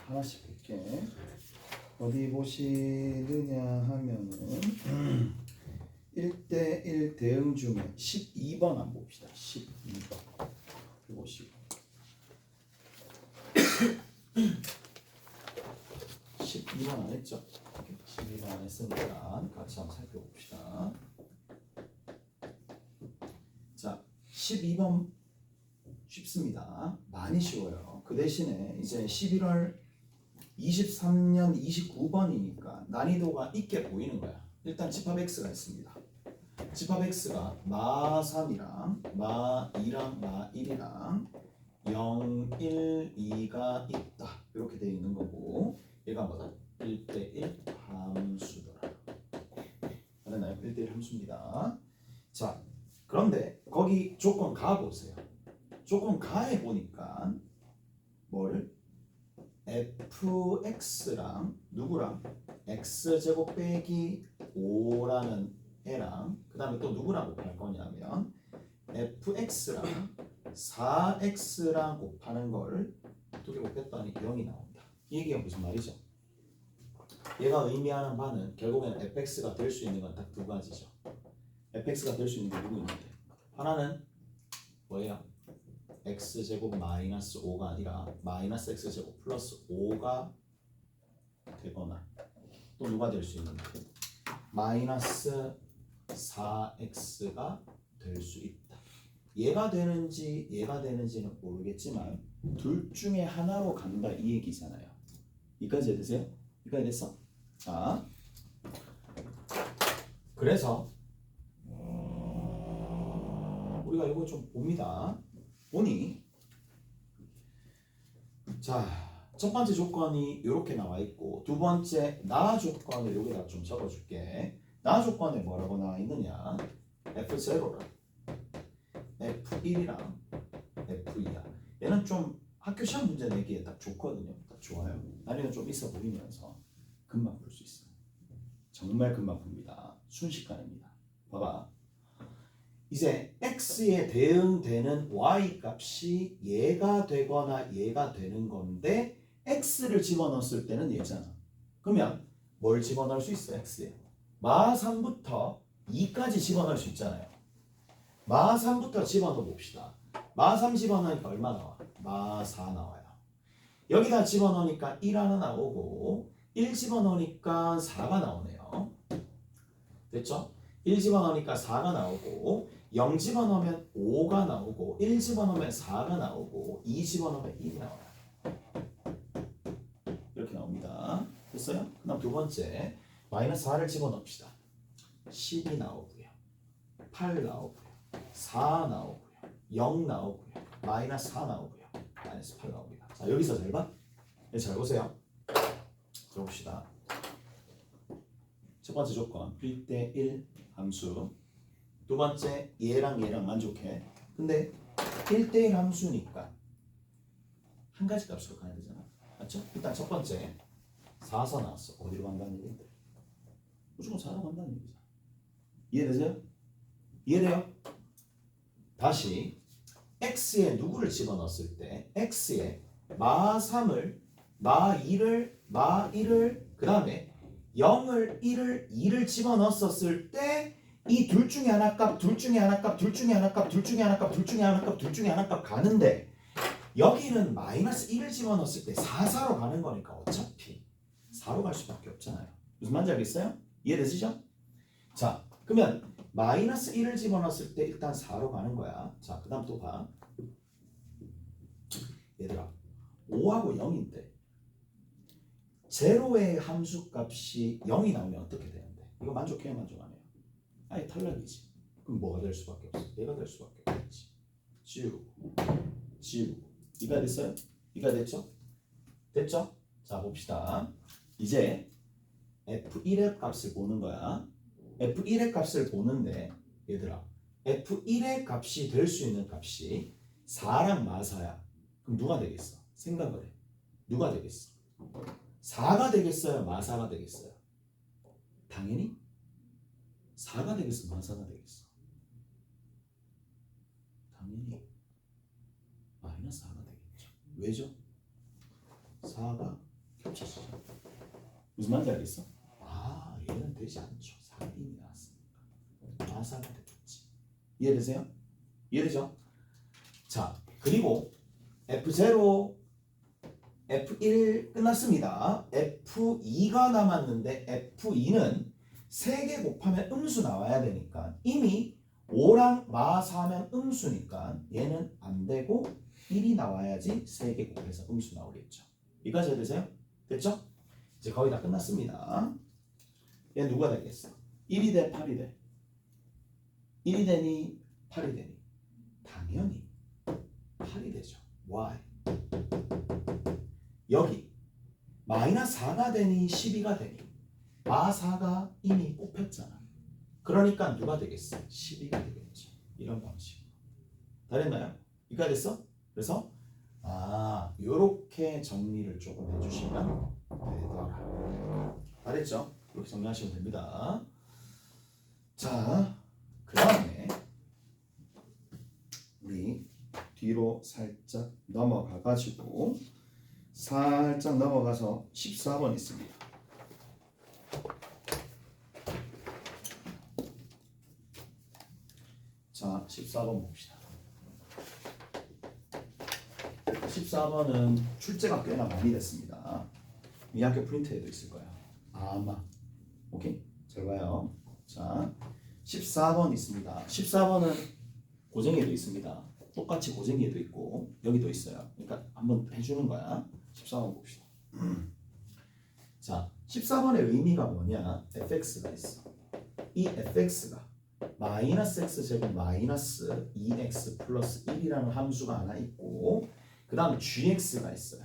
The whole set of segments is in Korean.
하나씩 볼게. 어디 보시느냐 하면은 1대1 대응 중에 12번 한번 봅시다. 12번 보시고 12번 안 했죠? 12번 안 했으니까 같이 한번 살펴봅시다. 자, 12번 쉽습니다. 많이 쉬워요. 그 대신에 이제 11월 23년 29번이니까 난이도가 있게 보이는 거야. 일단 집합 X가 있습니다. 집합 X가 마 3이랑 마 2랑 마 1이랑 0, 1, 2가 있다. 이렇게 되어 있는 거고 얘가 뭐다? 1대1 함수더라. 알았나요? 1대1 함수입니다. 자, 그런데 거기 조건 가 보세요. 조건 가에 보니까 뭐를? fx랑 누구랑? x제곱 빼기 5라는 애랑 그 다음에 또 누구랑 곱할 거냐면 fx랑 4x랑 곱하는 걸 두 개 곱했더니 0이 나온다. 이 얘기가 무슨 말이죠? 얘가 의미하는 바는 결국에는 fx가 될 수 있는 건 딱 두 가지죠. fx가 될 수 있는 게 누구 있는데? 하나는 뭐예요? x제곱 마이너스 5가 아니라 마이너스 x제곱 플러스 5가 되거나 또 누가 될 수 있는데 마이너스 4x가 될 수 있다. 얘가 되는지는 모르겠지만 둘 중에 하나로 간다 이 얘기잖아요. 이까지 되세요? 이까지 됐어? 자, 그래서 우리가 이거 좀 봅니다. 보니 자, 첫 번째 조건이 이렇게 나와 있고 두 번째 나 조건을 여기다 좀 적어줄게. 나 조건에 뭐라고 나와 있느냐? F0랑 F1이랑 F2야. 얘는 좀 학교 시험 문제 내기에 딱 좋거든요. 딱 좋아요. 난이도 좀 있어 보이면서 금방 풀 수 있어요. 정말 금방 풉니다. 순식간입니다. 봐봐. 이제 x에 대응되는 y 값이 얘가 되거나 얘가 되는 건데 x를 집어넣었을 때는 얘잖아. 그러면 뭘 집어넣을 수 있어? x에 마 3부터 2까지 집어넣을 수 있잖아요. 마 3부터 집어넣어 봅시다. 마 3 집어넣으니까 얼마 나와? 마 4 나와요. 여기다 집어넣으니까 1 하나 나오고 1 집어넣으니까 4가 나오네요. 됐죠? 1 집어넣으니까 4가 나오고 0 집어넣으면 5가 나오고 1 집어넣으면 4가 나오고 2 집어넣으면 1이 나와요. 이렇게 나옵니다. 됐어요? 그 다음 두 번째 마이너스 4를 집어넣읍시다. 10이 나오고요. 8 나오고요. 4 나오고요. 0 나오고요. 마이너스 4 나오고요. 마이너스 8 나옵니다. 자, 여기서 잘 봐. 네, 잘 보세요. 들어봅시다. 첫 번째 조건 1대1 함수. 두 번째 얘랑 만족해. 근데 1대1 함수니까 한 가지 값으로 가야 되잖아. 맞죠? 일단 첫 번째 4서 나왔어. 어디로 간다는 얘기인데? 무조건 4로 간다는 얘기잖아. 이해되세요? 이해돼요? 다시 x에 누구를 집어넣었을 때 x에 마 3을 마 1을 그 다음에 0을 1을 2를 집어넣었을 때 이 둘 중에 하나 값, 둘 중에 하나 값, 둘 중에 하나 값, 둘 중에 하나 값, 둘 중에 하나 값, 둘 중에 하나 값 가는데 여기는 마이너스 1을 집어넣었을 때 4로 가는 거니까 어차피 4로 갈 수밖에 없잖아요. 무슨 말인지 알겠어요? 이해되시죠? 자, 그러면 마이너스 1을 집어넣었을 때 일단 4로 가는 거야. 자, 그 다음 또 봐. 얘들아, 5하고 0인데 제로의 함수값이 0이 나오면 어떻게 되는데? 이거 만족해요? 만족 안 해요? 아예 탈락이지. 그럼 뭐가 될 수밖에 없어? 얘가 될 수밖에 없지. 지우고 이가 됐어요? 이가 됐죠? 됐죠? 자, 봅시다. 이제 F1의 값을 보는 거야. F1의 값을 보는데 얘들아, F1의 값이 될 수 있는 값이 4랑 마사야. 그럼 누가 되겠어? 생각을 해. 누가 되겠어? 4가 되겠어요? 마사가 되겠어요? 당연히 4가 되겠어? 마사가 되겠어? 당연히 마이너스 4가 되겠죠. 왜죠? 4가 합쳐지죠. 무슨 말인지 알겠어? 아, 얘는 되지 않죠. 4인이 나왔으니까. 마사가 되겠지. 이해되세요? 이해되죠? 자, 그리고 F0, F1 끝났습니다. F2가 남았는데 F2는 3개 곱하면 음수 나와야 되니까 이미 5랑 마4면 음수니까 얘는 안 되고 1이 나와야지 3개 곱해서 음수 나오겠죠. 이까지 되세요? 됐죠? 이제 거의 다 끝났습니다. 얘 누가 되겠어? 1이 돼? 8이 돼? 1이 되니? 8이 되니? 당연히 8이 되죠. Why? 여기 마이너스 4가 되니 12가 되니 마4가 이미 뽑혔잖아. 그러니까 누가 되겠어? 12가 되겠죠. 이런 방식으로. 다 됐나요? 이까 됐어? 그래서 요렇게 정리를 조금 해주시면 되더라. 다 됐죠? 이렇게 정리하시면 됩니다. 자, 그 다음에 우리 뒤로 살짝 넘어가가지고 살짝 넘어가서 14번 있습니다. 자, 14번 봅시다. 14번은 출제가 꽤나 많이 됐습니다. 이 학교 프린트에도 있을 거야. 아마. 오케이? 잘 봐요. 자, 14번 있습니다. 14번은 고정에도 있습니다. 똑같이 고정에도 있고 여기도 있어요. 그러니까 한번 해주는 거야. 14번 봅시다. 자, 14번의 의미가 뭐냐? fx가 있어. 이 fx가 마이너스 x제곱 마이너스 2x 플러스 1이라는 함수가 하나 있고 그 다음 gx가 있어요.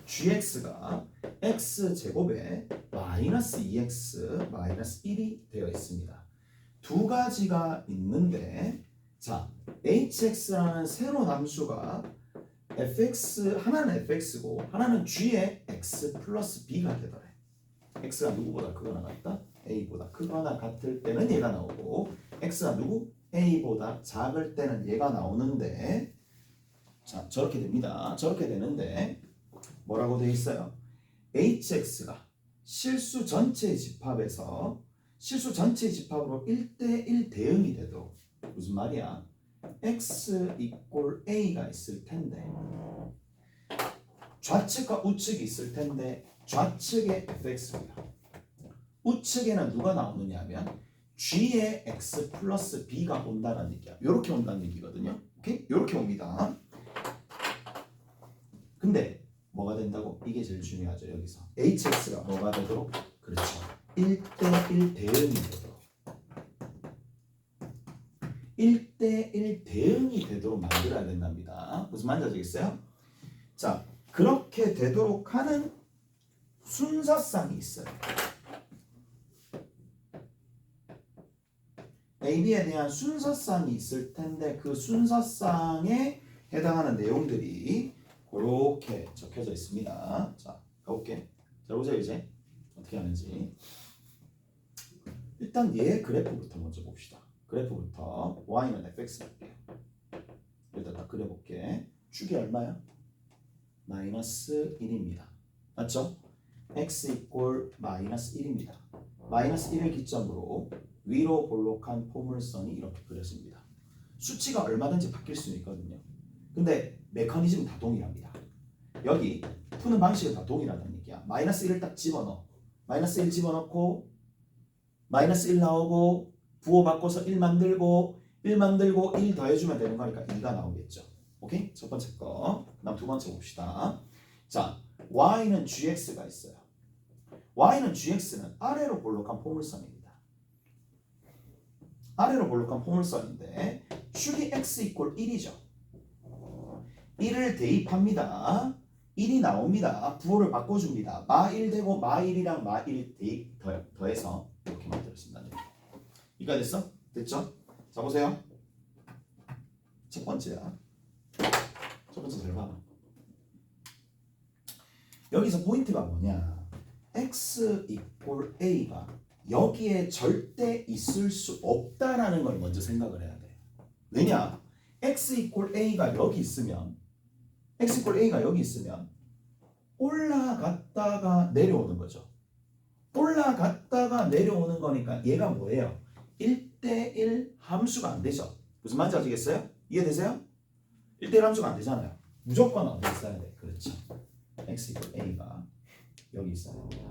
gx가 x제곱에 마이너스 2x 마이너스 1이 되어 있습니다. 두 가지가 있는데 자, hx라는 새로운 함수가 fx 하나는 fx고 하나는 g의 x 플러스 b가 되더래. x가 누구보다 크거나 같다? a보다 크거나 같을 때는 얘가 나오고 x가 누구? a보다 작을 때는 얘가 나오는데 자, 저렇게 됩니다. 저렇게 되는데 뭐라고 되어 있어요? hx가 실수 전체의 집합에서 실수 전체의 집합으로 1대1 대응이 되도록 무슨 말이야? x 이꼴 a가 있을 텐데 좌측과 우측이 있을 텐데 좌측에 fx입니다. 우측에는 누가 나오느냐 하면 g의 x 플러스 b가 온다는 얘기야. 이렇게 온다는 얘기거든요. 오케이? 이렇게 옵니다. 근데 뭐가 된다고? 이게 제일 중요하죠. 여기서 hx가 뭐가 되도록? 그렇죠. 1대1 대응이 되도록 1대1 대응이 되도록 만들어야 된답니다. 무슨 말인지 아시겠어요? 자, 그렇게 되도록 하는 순서상이 있어요. AB에 대한 순서상이 있을 텐데 그 순서상에 해당하는 내용들이 그렇게 적혀져 있습니다. 자, 가볼게. 자, 보세요 이제 어떻게 하는지. 일단 얘 그래프부터 먼저 봅시다. 그래프부터 y는 fx 할게요. 일단 다 그려볼게. 축이 얼마야? 마이너스 1입니다. 맞죠? x 이꼴 마이너스 1입니다. 마이너스 1을 기점으로 위로 볼록한 포물선이 이렇게 그려집니다. 수치가 얼마든지 바뀔 수는 있거든요. 근데 메커니즘은 다 동일합니다. 여기 푸는 방식은 다 동일하다는 얘기야. 마이너스 1을 딱 집어넣어. 마이너스 1 집어넣고 마이너스 1 나오고 부호 바꿔서 1 만들고 1 더해주면 되는 거니까 2가 나오겠죠. 오케이? 첫 번째 거. 그다음 두 번째 봅시다. 자, y는 gx가 있어요. y는 gx는 아래로 볼록한 포물선입니다. 아래로 볼록한 포물선인데 축이 x 이꼴 1이죠. 1을 대입합니다. 1이 나옵니다. 부호를 바꿔줍니다. 마1 되고 마1이랑 마1 대입 더해서 이렇게 만들었습니다. 이거 됐어? 됐죠? 자, 보세요. 첫 번째야. 첫 번째 잘 봐. 여기서 포인트가 뭐냐? x 이꼴 a가 여기에 절대 있을 수 없다라는 걸 먼저 생각을 해야 돼. 왜냐? x 이꼴 a가 여기 있으면 x 이꼴 a가 여기 있으면 올라갔다가 내려오는 거죠. 올라갔다가 내려오는 거니까 얘가 뭐예요? 1대1 함수가 안 되죠. 무슨 말인지 아시겠어요? 이해되세요? 1대1 함수가 안 되잖아요. 무조건 어디 있어야 돼? 그렇죠. x 이퀄 a가 여기 있어야 됩니다.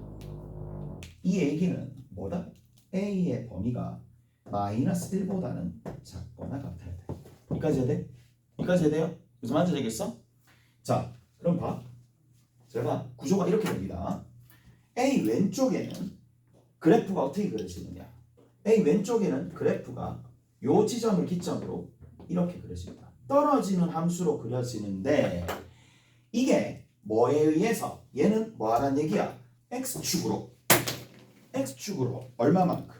이 얘기는 뭐다? a의 범위가 마이너스 1보다는 작거나 같아야 돼. 여기까지 해야 돼? 여기까지 해야 돼요? 무슨 말인지 알겠어? 자, 그럼 봐. 제가 구조가 이렇게 됩니다. A 왼쪽에는 그래프가 어떻게 그려지느냐? A 왼쪽에는 그래프가 요 지점을 기점으로 이렇게 그려집니다. 떨어지는 함수로 그려지는데 이게 뭐에 의해서 얘는 뭐 하라는 얘기야? x축으로 얼마만큼?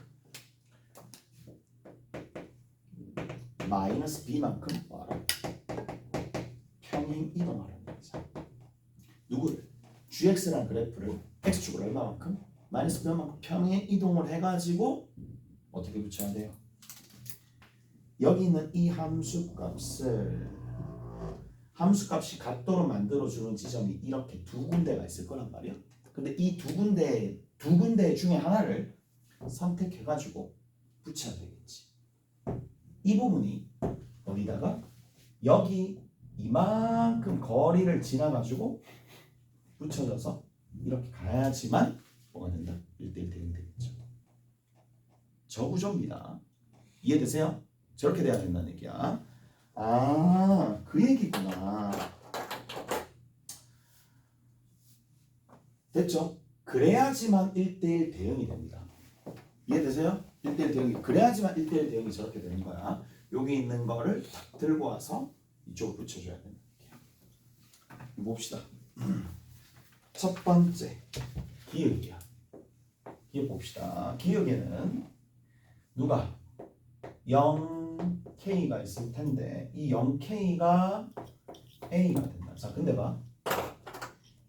마이너스 b만큼 뭐하라? 평행 이동하라는 거죠. 누구를? gx라는 그래프를 x축으로 얼마만큼? 마이너스 b만큼 평행 이동을 해가지고 어떻게 붙여야 돼요? 여기 있는 이 함수값을 함수값이 같도록 만들어주는 지점이 이렇게 두 군데가 있을 거란 말이야. 근데 이 두 군데 중에 하나를 선택해가지고 붙여야 되겠지. 이 부분이 어디다가 여기 이만큼 거리를 지나가지고 붙여져서 이렇게 가야지만 뭐가 된다? 1대1 대응이 되겠죠. 저 구조입니다. 이해되세요? 저렇게 돼야 된다는 얘기야. 아, 그 얘기구나. 됐죠? 그래야지만 1대1 대응이 됩니다. 이해되세요? 1대1 대응이 그래야지만 1대1 대응이 저렇게 되는 거야. 여기 있는 거를 딱 들고 와서 이쪽으로 붙여줘야 된다. 봅시다. 첫 번째 기역이야. 기역 봅시다. 기역에는 누가 0K가 있을 텐데 이 0K가 A가 된다. 자, 근데 봐.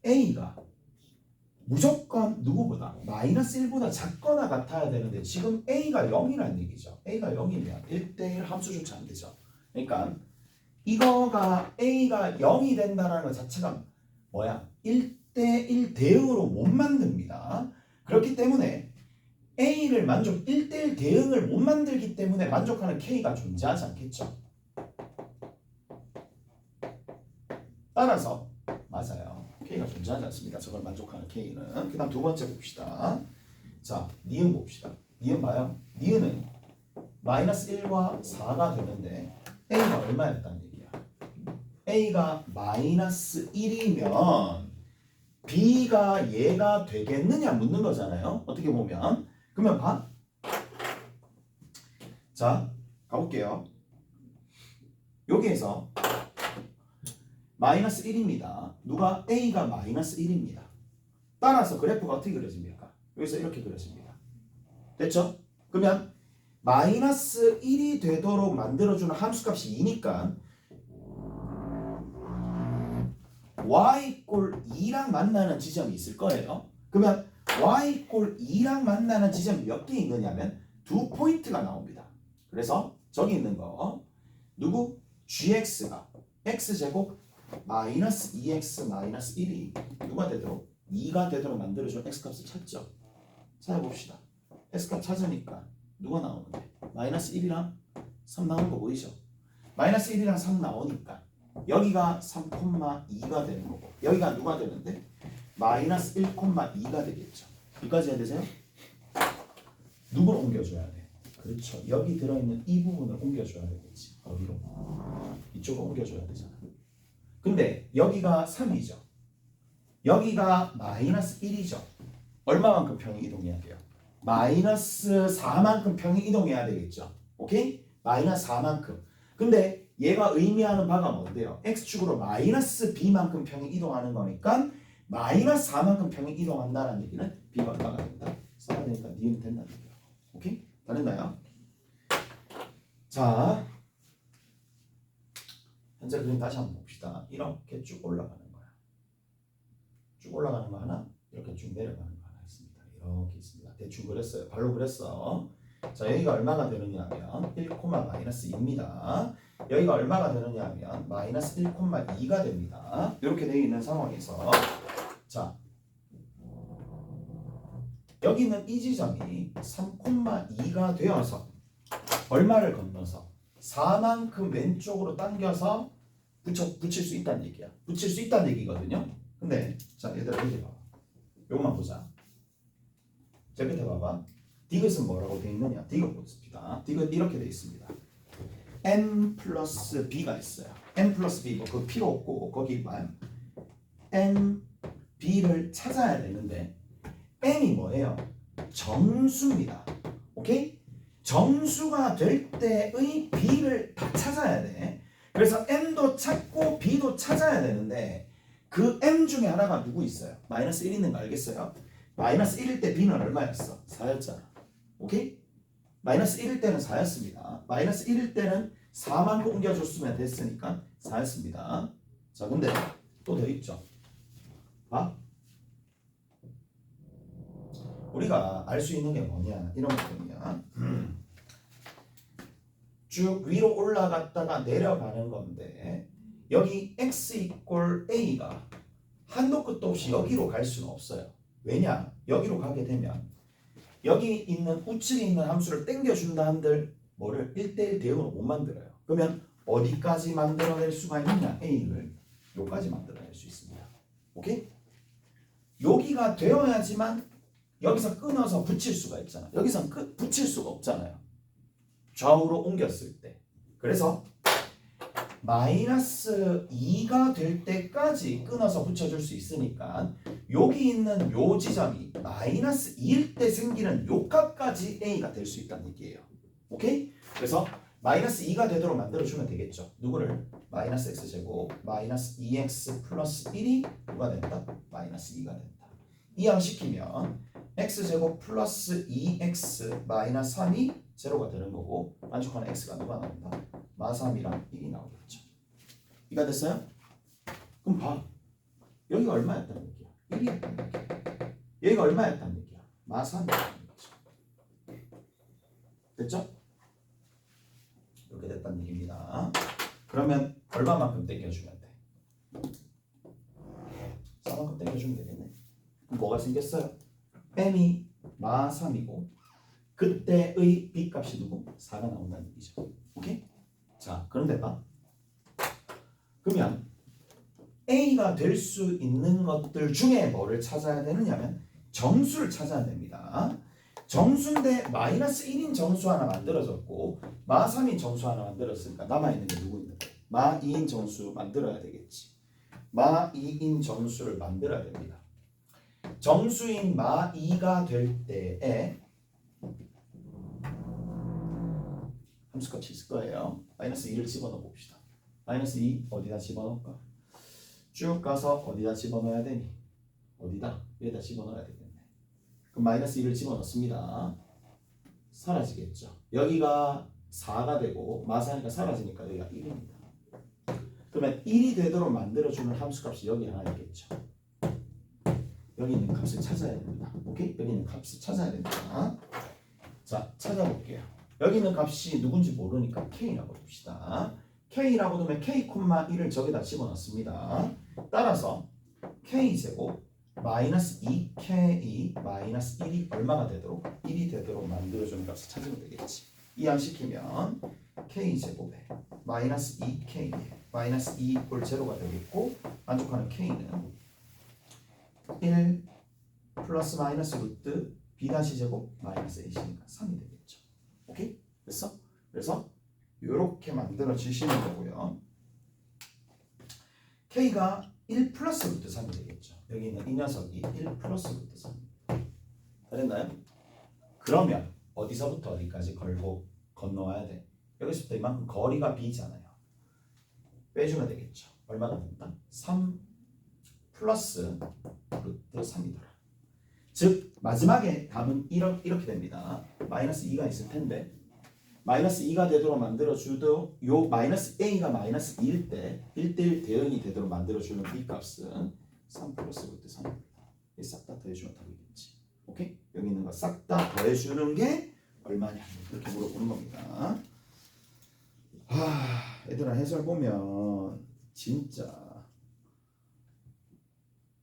A가 무조건 누구보다 마이너스 1보다 작거나 같아야 되는데 지금 A가 0이라는 얘기죠. A가 0이면 1대1 함수조차 안 되죠. 그러니까 이거가 A가 0이 된다는 것 자체가 뭐야? 1대1 대응으로 못 만듭니다. 그렇기 때문에 A를 1대1 대응을 못 만들기 때문에 만족하는 K가 존재하지 않겠죠. 따라서 맞아요. K가 존재하지 않습니다. 저걸 만족하는 K는. 그 다음 두 번째 봅시다. 자, 니은 봅시다. 니은 봐요. 니은은 마이너스 1과 4가 되는데 A가 얼마였다는 얘기야? A가 마이너스 1이면 B가 얘가 되겠느냐 묻는 거잖아요. 어떻게 보면. 그러면 봐. 자, 가볼게요. 여기에서 마이너스 1입니다. 누가? A가 마이너스 1입니다. 따라서 그래프가 어떻게 그려집니까? 여기서 이렇게 그려집니다. 됐죠? 그러면 마이너스 1이 되도록 만들어주는 함수값이 2니까 y 꼴 2랑 만나는 지점이 있을 거예요. 그러면 y 꼴 2랑 만나는 지점이 몇 개 있느냐면 2포인트가 나옵니다. 그래서 저기 있는 거 누구? gx가 x제곱 마이너스 2x 마이너스 1이 누가 되도록? 2가 되도록 만들어주는 x값을 찾죠. 찾아봅시다. x값 찾으니까 누가 나오는데? 마이너스 1이랑 3 나오는 거 보이죠? 마이너스 1이랑 3 나오니까 여기가 3,2가 되는 거고 여기가 누가 되는데? 마이너스 1,2가 되겠죠. 여기까지 해야 되세요? 누굴 옮겨줘야 돼? 그렇죠. 여기 들어있는 이 부분을 옮겨줘야 되겠지. 어디로? 이쪽으로 옮겨줘야 되잖아. 근데 여기가 3이죠. 여기가 마이너스 1이죠. 얼마만큼 평행 이동해야 돼요? 마이너스 4만큼 평행 이동해야 되겠죠. 오케이? 마이너스 4만큼. 근데 얘가 의미하는 바가 뭔데요? x축으로 마이너스 b만큼 평행 이동하는 거니까 마이너스 4만큼 평행 이동한다는 얘기는 b가 얼마가 된다? 4가 되니까 니은 된다는 얘기야. 오케이? 다 됐나요? 자, 현재 그림 다시 한번 봅시다. 이렇게 쭉 올라가는 거야. 쭉 올라가는 거 하나, 이렇게 쭉 내려가는 거 하나 있습니다. 이렇게 있습니다. 대충 그렸어요. 발로 그렸어. 자, 여기가 얼마가 되느냐 하면 1, 마이너스 2입니다. 여기가 얼마가 되느냐 하면 마이너스 1,2가 됩니다. 이렇게 되어 있는 상황에서 자, 여기는 이 지점이 3,2가 되어서 얼마를 건너서 4만큼 왼쪽으로 당겨서 붙일 수 있다는 얘기야. 붙일 수 있다는 얘기거든요. 근데 자, 얘들아 여기 봐봐. 요것만 보자. 자, 밑에 봐봐. 디귿은 뭐라고 되어 있느냐? 디귿 보겠습니다. 디귿 이렇게 되어 있습니다. n 플러스 b가 있어요. n 플러스 b, 그 필요 없고 거기만 n, b를 찾아야 되는데 n이 뭐예요? 정수입니다. 오케이? 정수가 될 때의 b를 다 찾아야 돼. 그래서 n도 찾고 b도 찾아야 되는데 그 n 중에 하나가 누구 있어요? 마이너스 1 있는 거 알겠어요? 마이너스 1일 때 b는 얼마였어? 4였잖아. 오케이? 마이너스 1일 때는 4였습니다. 마이너스 1일 때는 4만 옮겨줬으면 됐으니까 4였습니다. 자, 근데 또 더 있죠. 봐. 우리가 알 수 있는 게 뭐냐? 이런 거거든요. 쭉 위로 올라갔다가 내려가는 건데 여기 x 이꼴 a가 한도 끝도 없이 여기로 갈 수는 없어요. 왜냐? 여기로 가게 되면 여기 있는 우측에 있는 함수를 땡겨준다 한들 뭐를 1대1 대응으로 못 만들어요. 그러면 어디까지 만들어낼 수가 있느냐? a를 여기까지 만들어낼 수 있습니다. 오케이? 여기가 되어야지만 여기서 끊어서 붙일 수가 있잖아. 여기서 붙일 수가 없잖아요. 좌우로 옮겼을 때. 그래서 마이너스 2가 될 때까지 끊어서 붙여줄 수 있으니까 여기 있는 요 지점이 마이너스 2일 때 생기는 요 값까지 a가 될 수 있다는 얘기예요. 오케이? 그래서 마이너스 2가 되도록 만들어주면 되겠죠. 누구를? 마이너스 x제곱 마이너스 2x 플러스 1이 누가 된다? 마이너스 2가 된다. 이항시키면 x제곱 플러스 2x 마이너스 3이 제로가 되는 거고 만족하는 x가 누가 나온다? 마3이랑 1이 나오겠죠. 이가 됐어요? 그럼 봐. 여기가 얼마였다는 얘기야? 1이었다는 얘기야. 여기가 얼마였다는 얘기야? 마3이었다는 얘기죠. 됐죠? 이렇게 됐다는 얘기입니다. 그러면 얼마만큼 땡겨주면 돼? 4만큼 땡겨주면 되겠네. 그럼 뭐가 생겼어요? n이 마3이고 그때의 b값이 누구? 4가 나온다는 얘기죠. 오케이? 자, 그런데 봐. 그러면 a가 될 수 있는 것들 중에 뭐를 찾아야 되느냐면 정수를 찾아야 됩니다. 정수인데 마이너스 1인 정수 하나 만들어졌고 마 3인 정수 하나 만들었으니까 남아있는 게 누구 있는 거야? 마 2인 정수 만들어야 되겠지. 마 2인 정수를 만들어야 됩니다. 정수인 마 2가 될 때에 함수값이 있을 거예요. 마이너스 2를 집어넣어 봅시다. 마이너스 2 어디다 집어넣을까? 쭉 가서 어디다 집어넣어야 되니? 어디다? 여기다 집어넣어야 되겠네. 그럼 마이너스 2를 집어넣습니다. 사라지겠죠. 여기가 4가 되고 마사니까 사라지니까 여기가 1입니다. 그러면 1이 되도록 만들어주는 함수값이 여기 하나 있겠죠. 여기 있는 값을 찾아야 됩니다. 오케이? 여기 있는 값을 찾아야 됩니다. 자, 찾아볼게요. 여기 있는 값이 누군지 모르니까 K라고 둡시다. K라고 두면 K, 1을 저기다 집어넣습니다. 따라서 K제곱 마이너스 2K 마이너스 1이 얼마가 되도록 1이 되도록 만들어주는 값을 찾으면 되겠지. 이항시키면 K제곱에 마이너스 2K 마이너스 2 이꼴 제로가 되겠고 만족하는 K는 1 플러스 마이너스 루트 B-제곱 마이너스 A시니까 3이 되겠죠. 오케이? 됐어? 그래서 이렇게 만들어 주시는 거고요. K가 1 플러스 루트 3이 되겠죠. 여기 있는 이 녀석이 1 플러스 루트 3. 다 됐나요? 그러면 어디서부터 어디까지 걸고 건너와야 돼? 여기서부터 이만큼 거리가 B잖아요. 빼주면 되겠죠. 얼마나 된다? 3 플러스 루트 3이더라. 즉 마지막에 답은 이렇게 됩니다. 마이너스 2가 있을 텐데 마이너스 2가 되도록 만들어주도 요 마이너스 a가 마이너스 2일 때 1대1 대응이 되도록 만들어주는 b값은 3 플러스 루트 3입니다. 이 싹 다 더해주면 답이겠지. 오케이? 여기 있는 거 싹 다 더해주는 게 얼마냐 이렇게 물어보는 겁니다. 얘들아 해설 보면 진짜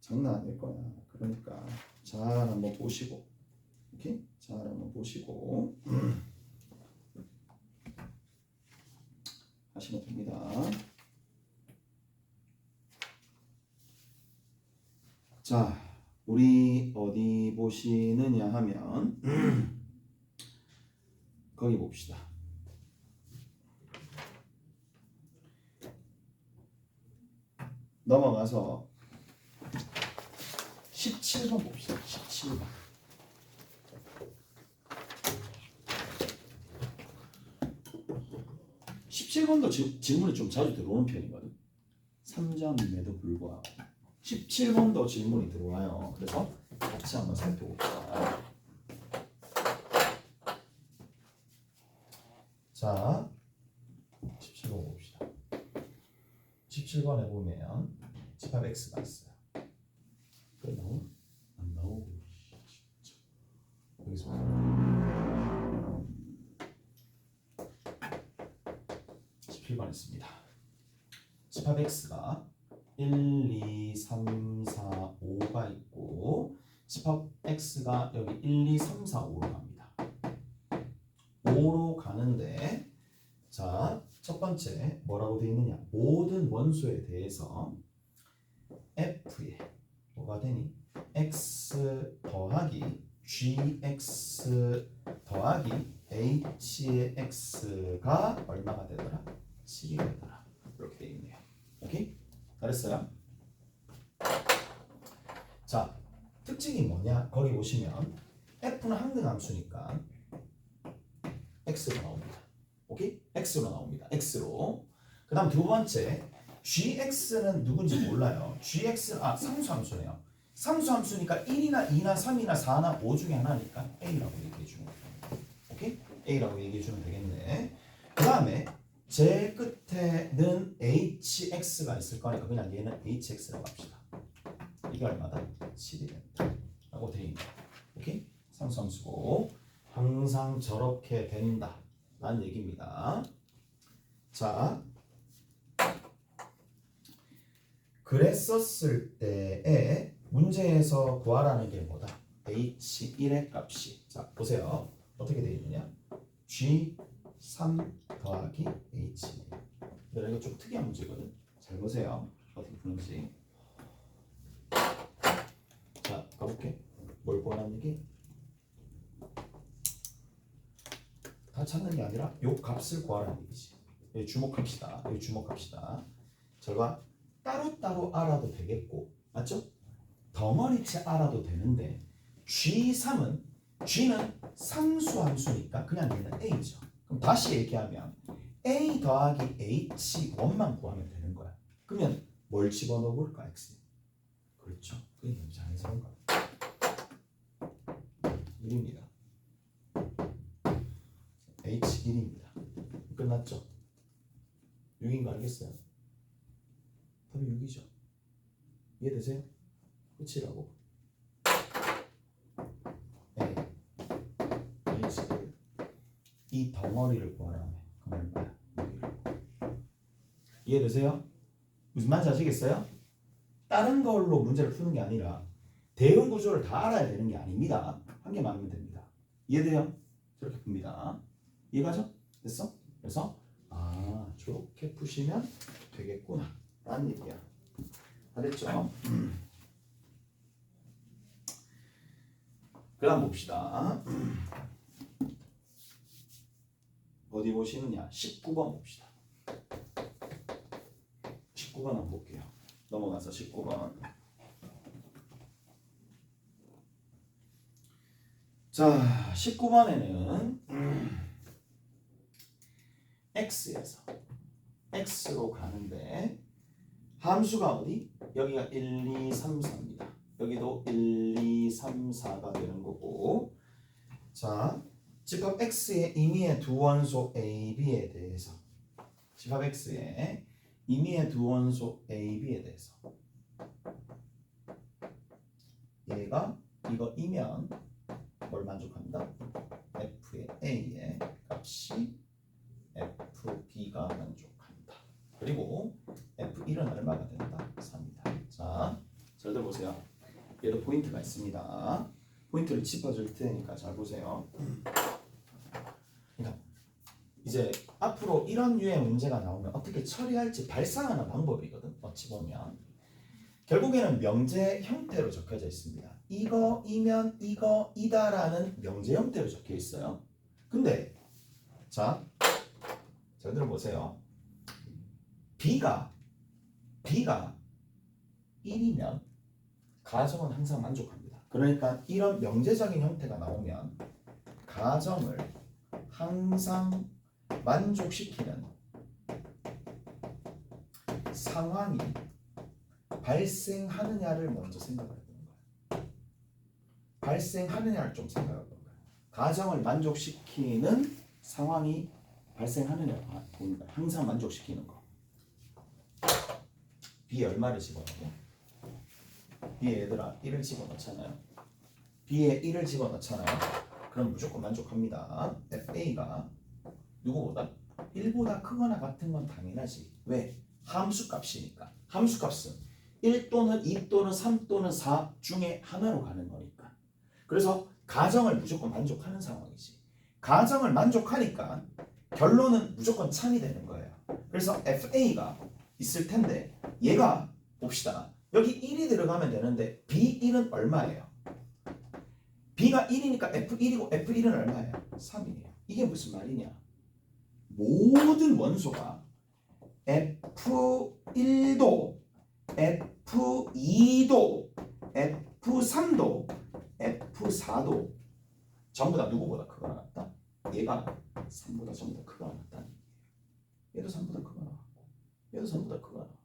장난 아닐 거야. 그러니까 잘 한번 보시고, 오케이? 잘 한번 보시고 하시면 됩니다. 자, 우리 어디 보시느냐 하면 거기 봅시다. 넘어가서 17번 봅시다. 17번. 17번도 질문이 좀 자주 들어오는 편이거든. 3점임에도 불구하고 17번도 질문이 들어와요. 그래서 같이 한번 살펴봅시다. 자, 17번 봅시다. 17번에 보면 집합 x가 있어요. 그래 나오나? 안 나오고 진짜. 여기서 17번 있습니다. 집합 x가 1, 2, 3, 4, 5가 있고 집합 x가 여기 1, 2, 3, 4, 5로 갑니다. 5로 가는데 자, 첫 번째 뭐라고 되어 있느냐? 모든 원소에 대해서 f에 뭐가 되니? x 더하기 gx 더하기 h의 x가 얼마가 되더라? 7이 되더라. 이렇게 되어 있네요. 오케이? 잘했어요? 자, 특징이 뭐냐? 거기 보시면 f는 항등 함수니까 x로 나옵니다. 오케이? x로 나옵니다. x로. 그 다음 두 번째 gx는 누군지 몰라요. gx 상수함수네요. 상수함수니까 1이나 2나 3이나 4나 5 중에 하나니까 a라고 얘기해 주는 거예요. 오케이? a라고 얘기해 주면 되겠네. 그 다음에 제 끝에는 hx가 있을 거니까 그냥 얘는 hx라고 합시다. 이게 얼마다? 7이 된다 라고 되어 있네요. 오케이? 상수함수고 항상 저렇게 된다 라는 얘기입니다. 자, 그랬었을 때에 문제에서 구하라는 게 뭐다? h1의 값이, 자 보세요. 어떻게 되어 있느냐? g3 더하기 h1. 이거 좀 특이한 문제거든. 잘 보세요. 어떻게 푸는지. 자, 가볼게. 뭘 구하라는 얘기? 다 찾는 게 아니라 요 값을 구하라는 얘기지. 여기 주목합시다. 여기 주목합시다. 저가 따로따로 알아도 되겠고, 맞죠? 덩어리째 알아도 되는데 G3은 G는 상수함수니까 그냥 얘는 A죠. 그럼 다시 얘기하면 A 더하기 H1만 구하면 되는 거야. 그러면 뭘 집어넣어 볼까? X. 그렇죠. 그게 너무 자연스러운 거야. 1입니다. H1입니다. 끝났죠? 6인 거 알겠어요? 답이 6이죠. 이해되세요? 끝이라고. A, H를 이 덩어리를 구하라며. 그럼 얼마야? 6이라고. 이해되세요? 무슨 말인지 아시겠어요? 다른 걸로 문제를 푸는 게 아니라 대응 구조를 다 알아야 되는 게 아닙니다. 한 개만 알면 됩니다. 이해돼요? 저렇게 풉니다. 이해가죠? 됐어? 그래서 저렇게 푸시면 되겠구나 라는 얘기야. 다 됐죠? 그 다음 봅시다. 어디 보시느냐? 19번 봅시다. 19번 한번 볼게요. 넘어가서 19번. 자, 19번에는 x에서 x로 가는데 함수가 어디? 여기가 1, 2, 3, 4입니다. 여기도 1, 2, 3, 4가 되는 거고, 자, 집합 x의 임의의 두 원소 a, b에 대해서 집합 x의 임의의 두 원소 a, b에 대해서 얘가 이거이면 뭘 만족합니다? f의 a의 값이 fb가 만족한다. 그리고 f1은 얼마가 된다? 3이다. 자, 잘 들어보세요. 보세요. 얘도 포인트가 있습니다. 포인트를 짚어줄 테니까 잘 보세요. 그러니까 이제 앞으로 이런 류의 문제가 나오면 어떻게 처리할지 발상하는 방법이거든. 어찌 보면 결국에는 명제 형태로 적혀져 있습니다. 이거이면 이거이다라는 명제 형태로 적혀 있어요. 근데 자, 잘 들어보세요. B가 1이면 가정은 항상 만족합니다. 그러니까 이런 명제적인 형태가 나오면 가정을 항상 만족시키는 상황이 발생하느냐를 먼저 생각해야 되는 거예요. 발생하느냐를 좀 생각해 보는 거예요. 가정을 만족시키는 상황이 발생하느냐 보는 거예요. 항상 만족시키는 거. B에 얼마를 집어넣고 B에 얘들아 1을 집어넣잖아요. B에 1을 집어넣잖아요. 그럼 무조건 만족합니다. FA가 누구보다 1보다 크거나 같은 건 당연하지. 왜? 함수값이니까. 함수값은 1 또는 2 또는 3 또는 4 중에 하나로 가는 거니까. 그래서 가정을 무조건 만족하는 상황이지. 가정을 만족하니까 결론은 무조건 참이 되는 거예요. 그래서 FA가 있을 텐데 얘가 봅시다. 여기 1이 들어가면 되는데 B1은 얼마예요? B가 1이니까 F1이고 F1은 얼마예요? 3이에요. 이게 무슨 말이냐? 모든 원소가 F1도 F2도 F3도 F4도 전부 다 누구보다 크거나 같다? 얘가 3보다 전부 다 크거나 같다는 얘도 3보다 크거나 같고 얘도 3보다 크거나 같고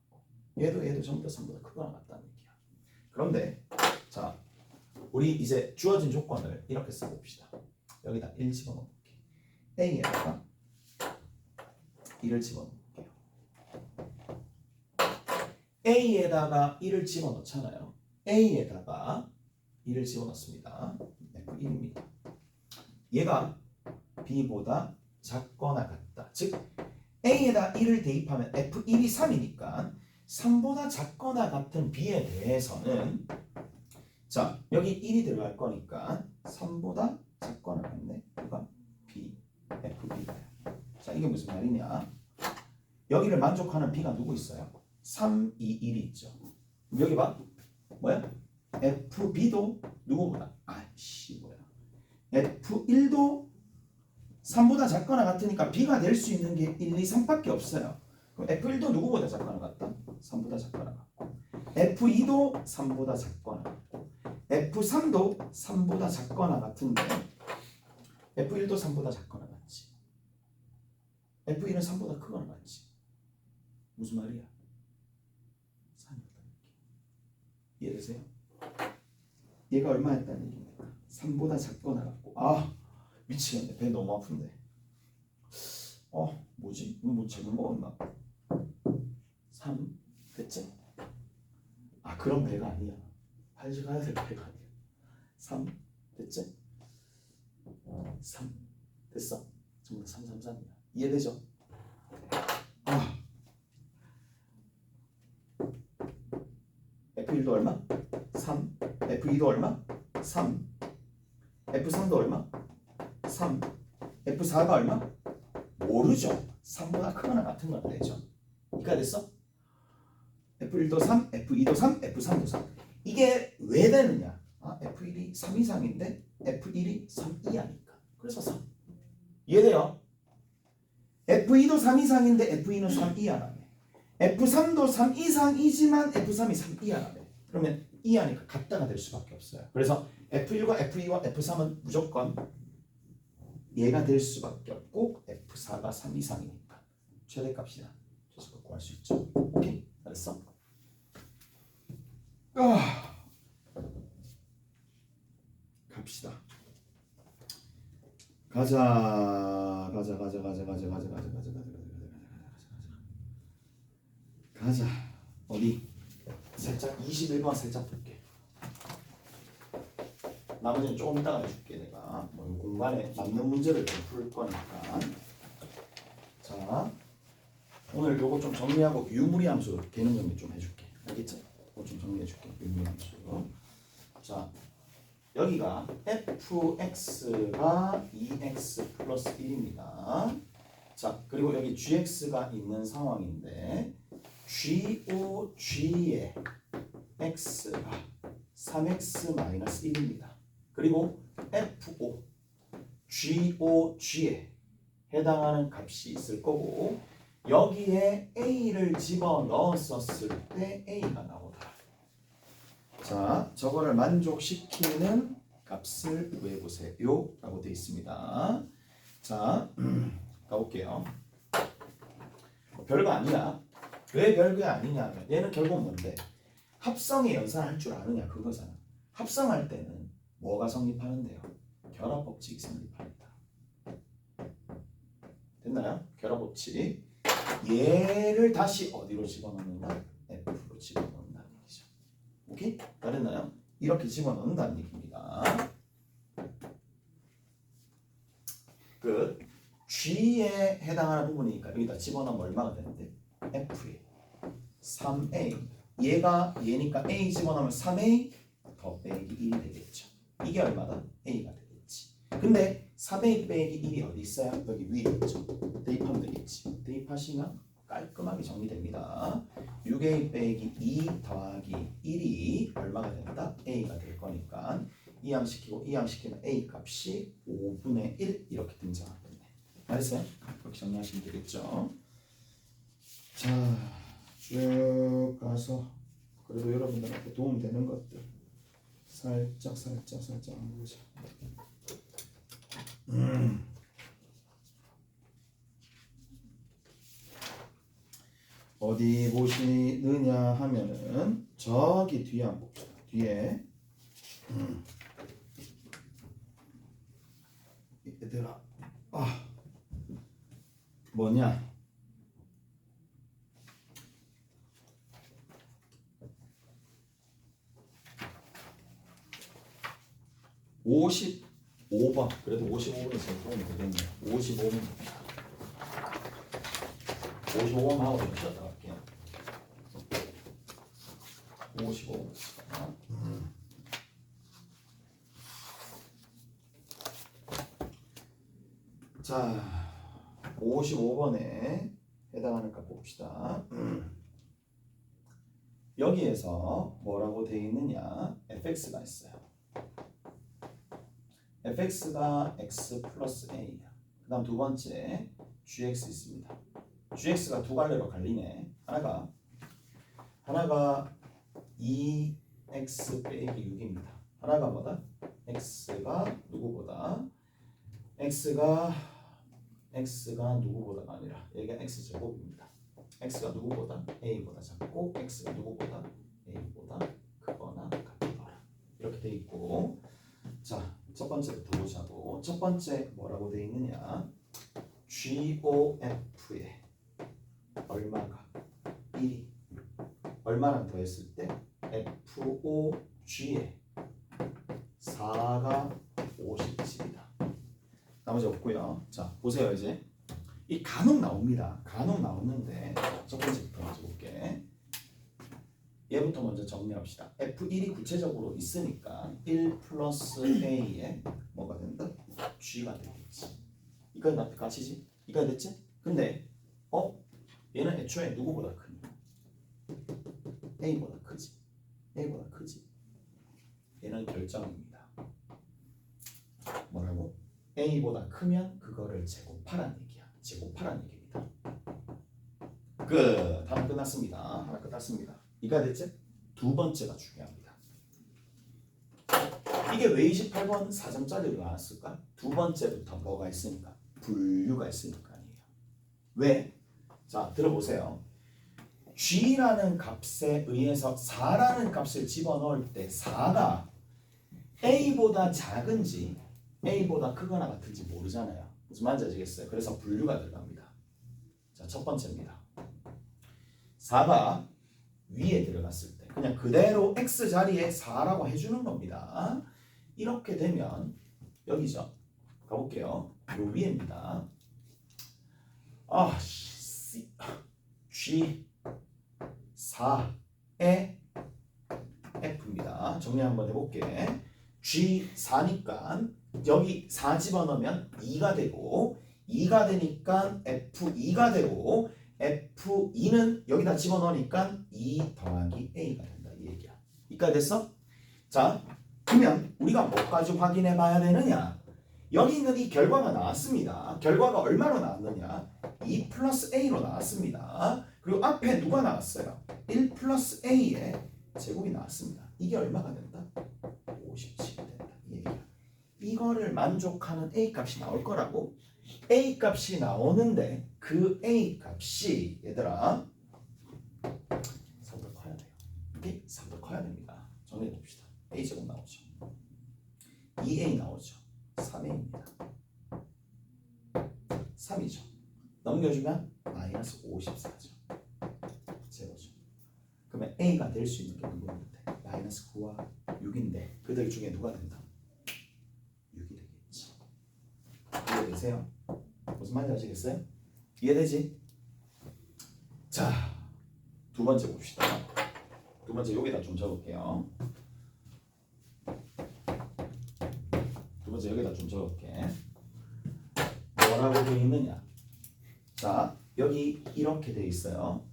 얘도 전부 다 3보다 크거나 같다는 얘기야. 그런데 자 우리 이제 주어진 조건을 이렇게 써봅시다. 여기다 1 집어넣을게. A에다가 1을 집어넣을게요. A에다가 1을 집어넣잖아요. A에다가 1을 집어넣습니다. F1입니다. 얘가 B보다 작거나 같다. 즉 A에다 1을 대입하면 F1이 3이니까 3보다 작거나 같은 B에 대해서는 자 여기 1이 들어갈 거니까 3보다 작거나 같네. 이거 B, FB다. 자 이게 무슨 말이냐? 여기를 만족하는 B가 누구 있어요? 3, 2, 1이 있죠. 여기 봐. 뭐야? FB도 누구보다 F1도 3보다 작거나 같으니까 B가 될 수 있는 게 1, 2, 3밖에 없어요. 그럼 F1도 누구보다 작거나 같다? 3보다 작거나 같고 F2도 3보다 작거나 같고 F3도 3보다 작거나 같은데 F1도 3보다 작거나 같지. F1은 3보다 크거나 같지. 무슨 말이야? 3이었다는 얘기. 이해되세요? 얘가 얼마였다는 얘기입니까? 3보다 작거나 같고 미치겠네. 배 너무 아픈데. 뭐지? 뭐 잘못 먹었나? 3 됐지? 그런 배가 아니야. 한시 가야 될 배가 아니야. 3 됐지? 3 됐어. 전부 다 3, 3, 3이야. 이해되죠? F1도 얼마? 3 F2도 얼마? 3 F3도 얼마? 3 F4가 얼마? 모르죠. 3보다 크거나 같은 건 되죠. 이해가 됐어? F1도 3, F2도 3, F3도 3. 이게 왜 되느냐? F1이 3 이상인데 F1이 3 이하니까. 그래서 3. 이해돼요? F2도 3 이상인데 F2는 3 이하라며. F3도 3 이상이지만 F3이 3 이하라며. 그러면 이하니까 같다가 될 수밖에 없어요. 그래서 F1과 F2와 F3은 무조건 얘가 될 수밖에 없고 F4가 3 이상이니까 최대값이나 최소값 구할 수 있죠. 오케이? 알았어? 갑시다. 가자. 어디? 살짝 21번 살짝 볼게. 나머지는 조금 이따가 해줄게. 내가 공간에 맞는 문제를 좀 풀 거니까. 자, 오늘 요거 좀 정리하고 유무리 함수 개념 정리 좀 해줄게. 알겠지? 좀 정리해 줄게. 의미함수. 자, 여기가 fx가 2x 플러스 1입니다. 자, 그리고 여기 gx가 있는 상황인데 GOG의 x가 3x 마이너스 1입니다. 그리고 FO, GOG에 해당하는 값이 있을 거고 여기에 A를 집어넣었을 때 A가 나오더라. 자, 저거를 만족시키는 값을 구해보세요 라고 되어 있습니다. 자, 가볼게요. 별거 아니야. 왜 별거 아니냐면 얘는 결국 뭔데? 합성의 연산할 줄 아느냐 그거잖아. 합성할 때는 뭐가 성립하는데요? 결합법칙이 성립합니다. 됐나요? 결합법칙. 얘를 다시 어디로 집어넣는다? F로 집어넣는다는 얘기죠. 오케이? 다 됐나요? 이렇게 집어넣는다는 얘기입니다. 끝. G에 해당하는 부분이니까 여기다 집어넣으면 얼마가 되는데? F에 3A. 얘가 얘니까 A 집어넣으면 3A 더 빼기 1이 되겠죠. 이게 얼마다? A가 되겠지. 근데 3A 빼기 1이 어디 있어요? 여기 위에 있죠. 대입하면 되겠지. 대입하시면 깔끔하게 정리됩니다. 6A 빼기 2 더하기 1이 얼마가 된다? A가 될 거니까 이항시키고 이항시키면 A 값이 5분의 1 이렇게 등장하겠네. 알았어요? 이렇게 정리하시면 되겠죠. 자, 쭉 가서 그래도 여러분들한테 도움되는 것들 살짝 한번 보자. 어디 보시느냐 하면은 저기 뒤에 한번 봅시다. 뒤에 얘들아 뭐냐 55번. 그래도 55번이 제일 도움이 되겠네요. 55번 봅시다. 55번 하고 좀 쉬었다 갈게요. 55번 봅시다. 자, 55번에 해당하는 값 봅시다. 여기에서 뭐라고 되어 있느냐? fx가 있어요. fx가 x 플러스 a야. 그 다음 두 번째 gx 있습니다. gx가 두 갈래로 갈리네. 하나가 2x 빼기 6입니다. 하나가 뭐다? x가 누구보다 누구보다가 아니라 여기가 x제곱입니다. x가 누구보다 a보다 작고 x가 누구보다 a보다 크거나 같더라. 이렇게 돼 있고 자, 첫 번째부터 보자고. 첫 번째 뭐라고 돼 있느냐? GOF에 얼마가 1이 얼마랑 더했을 때 FOG에 4가 57이다. 나머지 없고요. 자, 보세요. 이제 이 간혹 나옵니다. 간혹 나오는데 첫 번째부터 먼저 볼게. 얘부터 먼저 정리합시다. F1이 구체적으로 있으니까 1 플러스 A에 뭐가 된다? G가 되겠지. 이건 나한테 같이지? 이거 됐지? 근데 얘는 애초에 누구보다 크니? A보다 크지. A보다 크지. 얘는 결정입니다. 뭐라고? A보다 크면 그거를 제곱하란 얘기야. 제곱하란 얘기입니다. 끝. 하나 끝났습니다. 하나 끝났습니다. 이가 됐지? 두 번째가 중요합니다. 이게 왜 28번 4점짜리로 나왔을까? 두 번째부터 뭐가 있으니까? 분류가 있으니까 아니에요. 왜? 자, 들어보세요. G라는 값에 의해서 4라는 값을 집어넣을 때 4가 A보다 작은지 A보다 크거나 같은지 모르잖아요. 무슨 말인지 아시겠어요? 그래서 분류가 들어갑니다. 자, 첫 번째입니다. 4가 위에 들어갔을 때 그냥 그대로 x 자리에 4라고 해주는 겁니다. 이렇게 되면 여기죠. 가볼게요. 요 위에입니다. G 4에 정리 한번 해볼게. G4니까 여기 4 집어넣으면 2가 되고 2가 되니까 F2가 되고 F2는 여기다 집어넣으니까 2 더하기 A가 된다. 이 얘기야. 이까지 됐어? 자, 그러면 우리가 뭐까지 확인해 봐야 되느냐? 여기 있는 이 결과가 나왔습니다. 결과가 얼마로 나왔느냐? 2 플러스 A로 나왔습니다. 그리고 앞에 누가 나왔어요? 1 플러스 A의 제곱이 나왔습니다. 이게 얼마가 된다? 57이 된다. 이 얘기야. 이거를 만족하는 A 값이 나올 거라고. A 값이 나오는데 그 A 값이 얘들아 3보다 커야 돼요. 오케이? 3보다 커야 됩니다. 정리해 봅시다. A 제곱 나오죠. 2A 나오죠. 3A입니다. 3이죠. 넘겨주면 마이너스 54죠. 제거죠. 그러면 A가 될 수 있는 게 누구인데? 마이너스 9와 6인데 그들 중에 누가 된다? 6이 되겠지. 이해되세요? 무슨 말인지 아시겠어요? 이해되지? 자, 두 번째 봅시다. 두 번째 여기다 좀 적을게요. 두 번째 여기다 좀 적을게. 뭐라고 되어 있느냐? 자, 여기 이렇게 되어 있어요.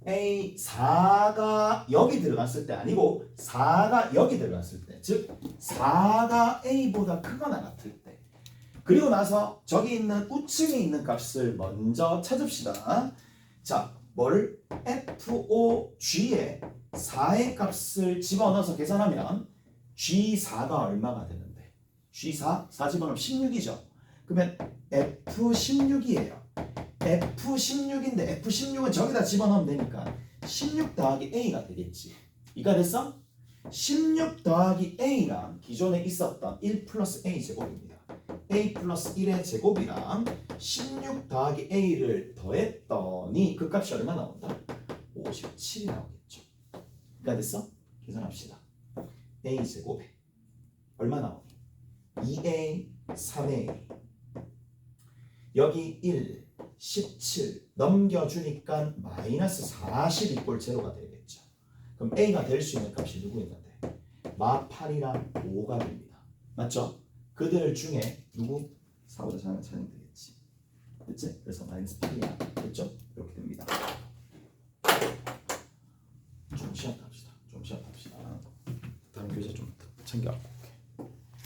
A 4가 여기 들어갔을 때 아니고 4가 여기 들어갔을 때, 즉 4가 A보다 크거나 같을 때. 그리고 나서 저기 있는 우측에 있는 값을 먼저 찾읍시다. 자, 뭐를 FOG에 4의 값을 집어넣어서 계산하면 G4가 얼마가 되는데? G4? 4 집어넣으면 16이죠. 그러면 F16이에요. F16인데 F16은 저기다 집어넣으면 되니까 16 더하기 A가 되겠지. 이가 됐어? 16 더하기 A랑 기존에 있었던 1 플러스 A 제곱입니다. A 플러스 1의 제곱이랑 16 더하기 A를 더했더니 그 값이 얼마 나온다? 57이 나오겠죠. 이가 됐어? 계산합시다. A 제곱에 얼마 나오니? 2A, 3A 여기 1, 17 넘겨주니까 마이너스 40 이꼴 제로가 되겠죠. 그럼 A가 될 수 있는 값이 누구 있는데? 마 8이랑 5가 됩니다. 맞죠? 그들 중에 누구? 4보다 작은 차이는 되겠지. 됐지? 그래서 마이너스 8이야. 됐죠? 이렇게 됩니다. 좀 시합합시다. 다음 교재 좀 챙겨갖고.